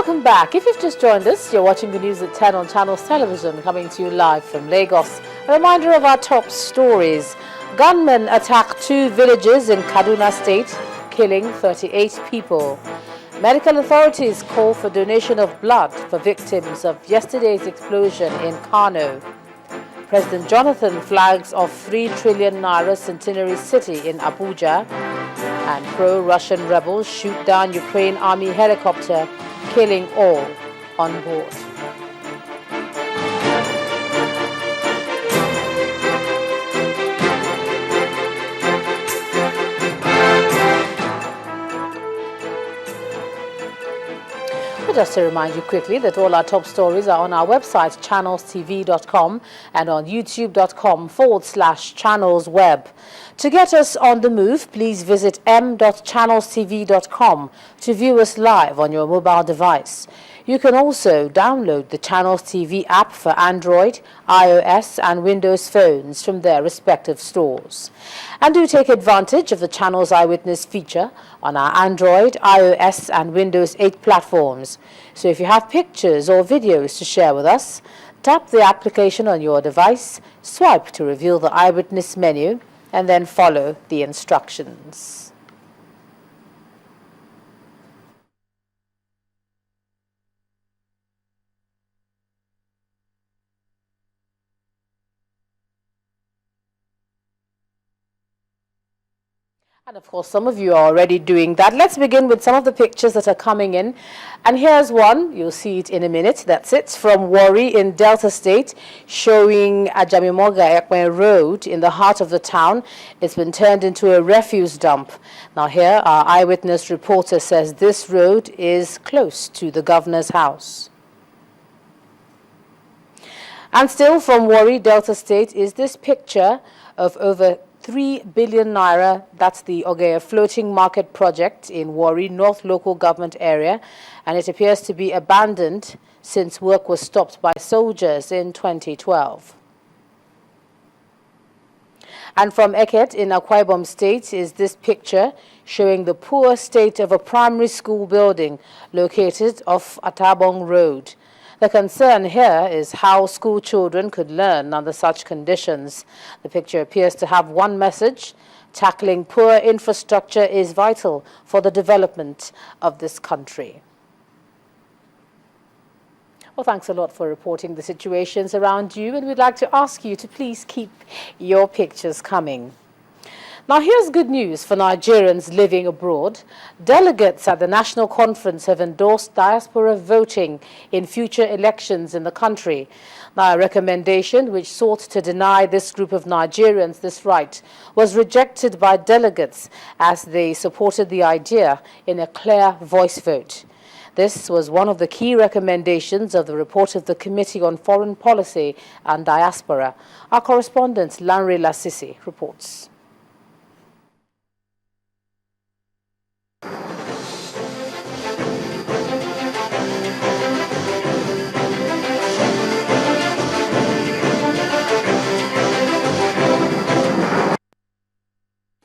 Welcome back. If you've just joined us, you're watching the news at 10 on Channels Television, coming to you live from Lagos. A reminder of our top stories. Gunmen attack 2 villages in Kaduna State, killing 38 people. Medical authorities call for donation of blood for victims of yesterday's explosion in Kano. President Jonathan flags off 3 trillion naira Centenary city in Abuja. And pro-Russian rebels shoot down Ukraine army helicopter, killing all on board. Just to remind you quickly that all our top stories are on our website, ChannelsTV.com, and on YouTube.com/channelsweb. To get us on the move, please visit m.channelstv.com to view us live on your mobile device. You can also download the Channels TV app for Android, iOS and Windows phones from their respective stores. And do take advantage of the Channels Eyewitness feature on our Android, iOS and Windows 8 platforms. So if you have pictures or videos to share with us, tap the application on your device, swipe to reveal the Eyewitness menu, and then follow the instructions. And of course, some of you are already doing that. Let's begin with some of the pictures that are coming in. And here's one, you'll see it in a minute. That's it, from Warri in Delta State, showing Ajamimoga Ekwen Road in the heart of the town. It's been turned into a refuse dump. Now here, our eyewitness reporter says this road is close to the governor's house. And still from Warri, Delta State, is this picture of over 3 billion naira, that's the Ogea floating market project in Warri North local government area, and it appears to be abandoned since work was stopped by soldiers in 2012. And from Eket in Akwa Ibom State is this picture showing the poor state of a primary school building located off Atabong Road. The concern here is how school children could learn under such conditions. The picture appears to have one message: tackling poor infrastructure is vital for the development of this country. Well, thanks a lot for reporting the situations around you, and we'd like to ask you to please keep your pictures coming. Now, here's good news for Nigerians living abroad. Delegates at the National Conference have endorsed diaspora voting in future elections in the country. Now, a recommendation which sought to deny this group of Nigerians this right was rejected by delegates as they supported the idea in a clear voice vote. This was one of the key recommendations of the report of the Committee on Foreign Policy and Diaspora. Our correspondent, Lanre Lasisi, reports.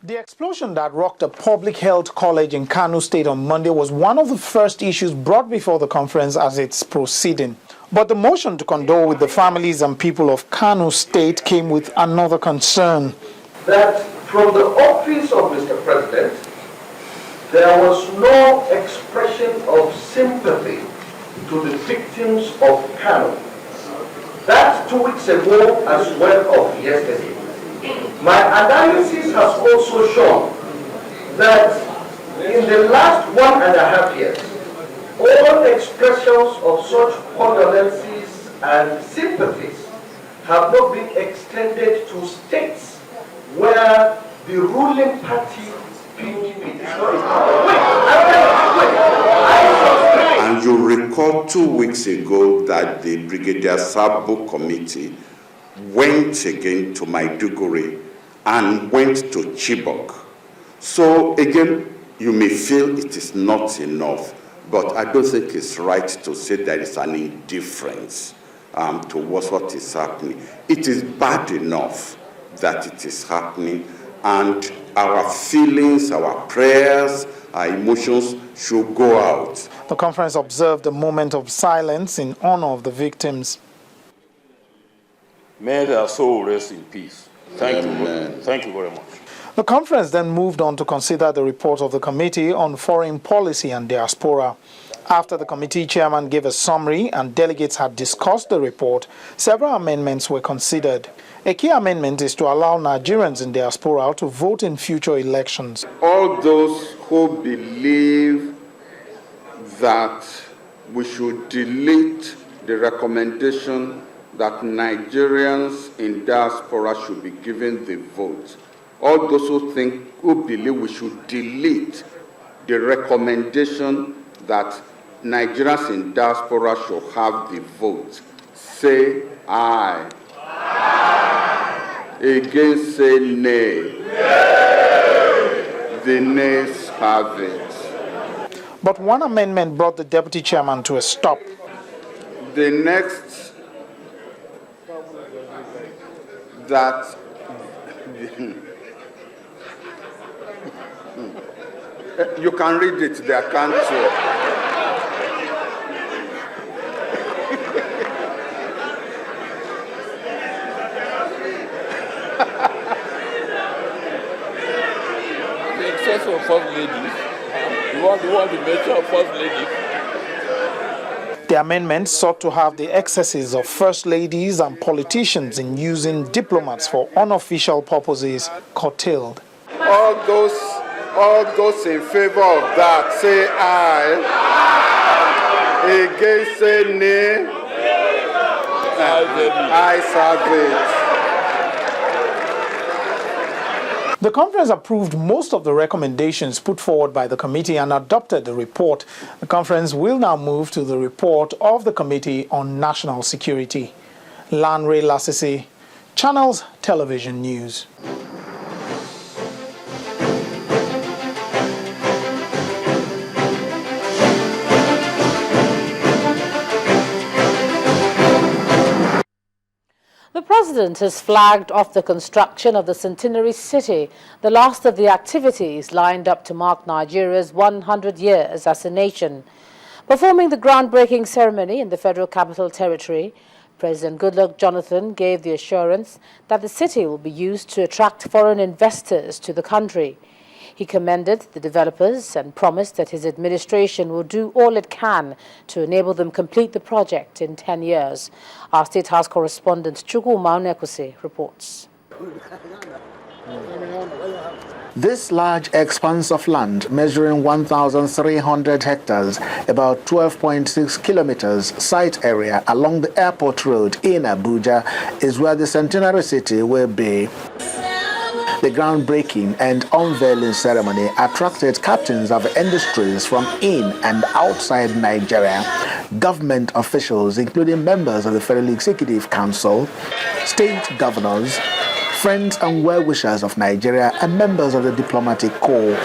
The explosion that rocked a public health college in Kano State on Monday was one of the first issues brought before the conference as it's proceeding. But the motion to condole with the families and people of Kano State came with another concern. That from the office of Mr. President, there was no expression of sympathy to the victims of Kano. That's 2 weeks ago as well as yesterday. My analysis has also shown that in the last 1.5 years, all expressions of such condolences and sympathies have not been extended to states where the ruling party PDP is not. And you recall 2 weeks ago that the Brigadier Sabo Committee went again to Maiduguri and went to Chibok. So again, you may feel it is not enough, but I don't think it's right to say there is an indifference towards what is happening. It is bad enough that it is happening, and our feelings, our prayers, our emotions should go out. The conference observed a moment of silence in honor of the victims. May their soul rest in peace. Thank Amen. you. Thank you very much. The conference then moved on to consider the report of the Committee on Foreign Policy and Diaspora. After the committee chairman gave a summary and delegates had discussed the report, several amendments were considered. A key amendment is to allow Nigerians in diaspora to vote in future elections. All those who believe that we should delete the recommendation that Nigerians in diaspora should be given the vote, all those who believe we should delete the recommendation that Nigerians in diaspora should have the vote, say aye. Aye. Against, say nay. Nay. The nays have it. But one amendment brought the deputy chairman to a stop. The next, that you can read it there, can't you? Of first ladies. You want to mention first lady? The amendment sought to have the excesses of first ladies and politicians in using diplomats for unofficial purposes curtailed. All those in favor of that, say aye. Aye. Against, say nay. Ayes have it. The conference approved most of the recommendations put forward by the committee and adopted the report. The conference will now move to the report of the Committee on National Security. Lanre Lasisi, Channels Television News. The President has flagged off the construction of the Centenary city, the last of the activities lined up to mark Nigeria's 100 years as a nation. Performing the groundbreaking ceremony in the Federal Capital Territory, President Goodluck Jonathan gave the assurance that the city will be used to attract foreign investors to the country. He commended the developers and promised that his administration will do all it can to enable them complete the project in 10 years. Our State House correspondent Chukwu Maunekwusi reports. This large expanse of land, measuring 1,300 hectares, about 12.6 kilometers site area along the airport road in Abuja, is where the Centenary city will be. The groundbreaking and unveiling ceremony attracted captains of industries from in and outside Nigeria, government officials, including members of the Federal Executive Council, state governors, friends and well-wishers of Nigeria, and members of the diplomatic corps.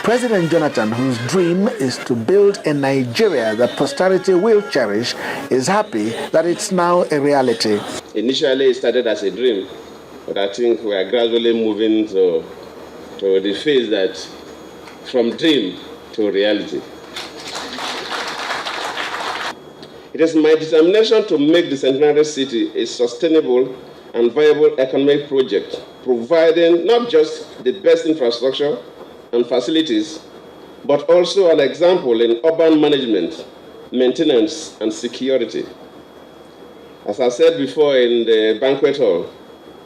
President Jonathan, whose dream is to build a Nigeria that posterity will cherish, is happy that it's now a reality. Initially, it started as a dream, but I think we are gradually moving to the phase that from dream to reality. It is my determination to make the Centenary City a sustainable and viable economic project, providing not just the best infrastructure and facilities, but also an example in urban management, maintenance, and security. As I said before in the banquet hall,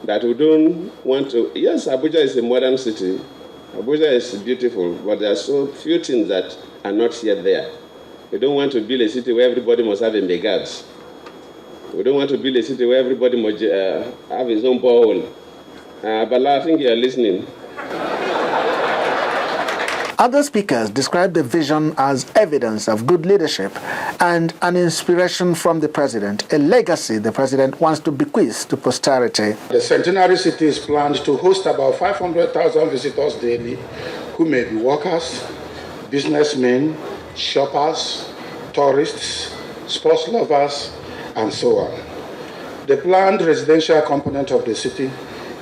that we don't want to, yes, Abuja is a modern city, Abuja is beautiful, but there are so few things that are not yet there. We don't want to build a city where everybody must have a megad. We don't want to build a city where everybody must have his own borehole. But I think you are listening. Other speakers described the vision as evidence of good leadership and an inspiration from the president, a legacy the president wants to bequeath to posterity. The Centenary City is planned to host about 500,000 visitors daily, who may be workers, businessmen, shoppers, tourists, sports lovers, and so on. The planned residential component of the city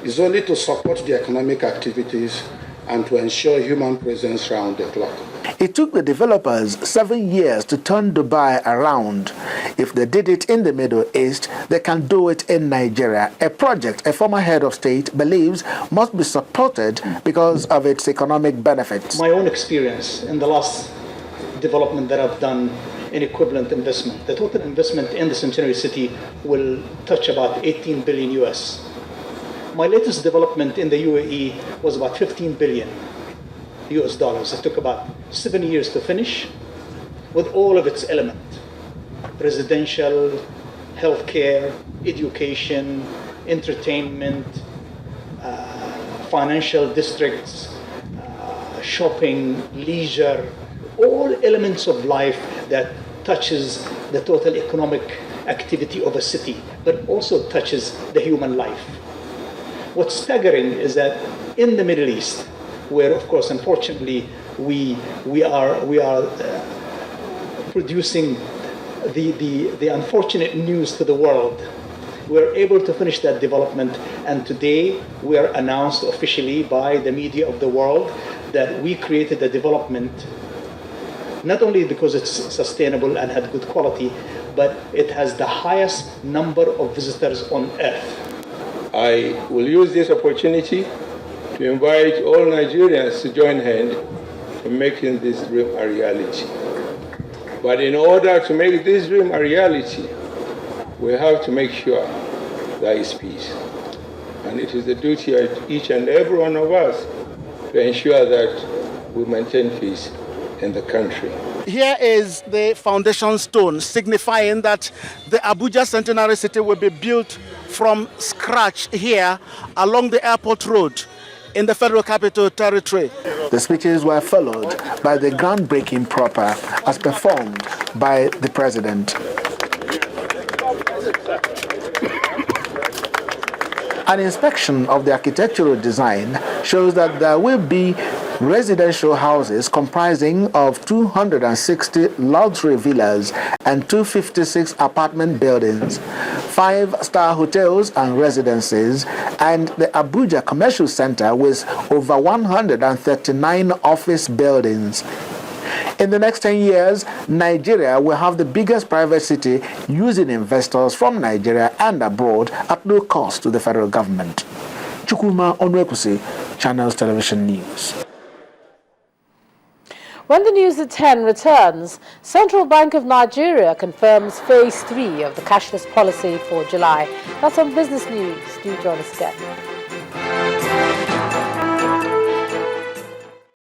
is only to support the economic activities and to ensure human presence round the clock. It took the developers 7 years to turn Dubai around. If they did it in the Middle East, they can do it in Nigeria, a project a former head of state believes must be supported because of its economic benefits. My own experience in the last development that I've done in equivalent investment, the total investment in the Centenary city will touch about 18 billion US. My latest development in the UAE was about 15 billion US dollars. It took about 7 years to finish with all of its elements: residential, healthcare, education, entertainment, financial districts, shopping, leisure, all elements of life that touches the total economic activity of a city, but also touches the human life. What's staggering is that in the Middle East, where of course unfortunately we are producing the unfortunate news to the world, we're able to finish that development, and today we are announced officially by the media of the world that we created a development not only because it's sustainable and had good quality, but it has the highest number of visitors on earth. I will use this opportunity to invite all Nigerians to join hands in making this dream a reality. But in order to make this dream a reality, we have to make sure there is peace. And it is the duty of each and every one of us to ensure that we maintain peace in the country. Here is the foundation stone signifying that the Abuja Centenary City will be built from scratch here along the airport road in the Federal Capital Territory. The speeches were followed by the groundbreaking proper as performed by the President. An inspection of the architectural design shows that there will be residential houses comprising of 260 luxury villas and 256 apartment buildings, 5-star hotels and residences, and the Abuja Commercial Center with over 139 office buildings. In the next 10 years, Nigeria will have the biggest private city using investors from Nigeria and abroad at no cost to the federal government. Chukwuma Onwekusi, Channels Television News. When the news at 10 returns, Central Bank of Nigeria confirms phase 3 of the cashless policy for July. That's on Business News. Do join us again.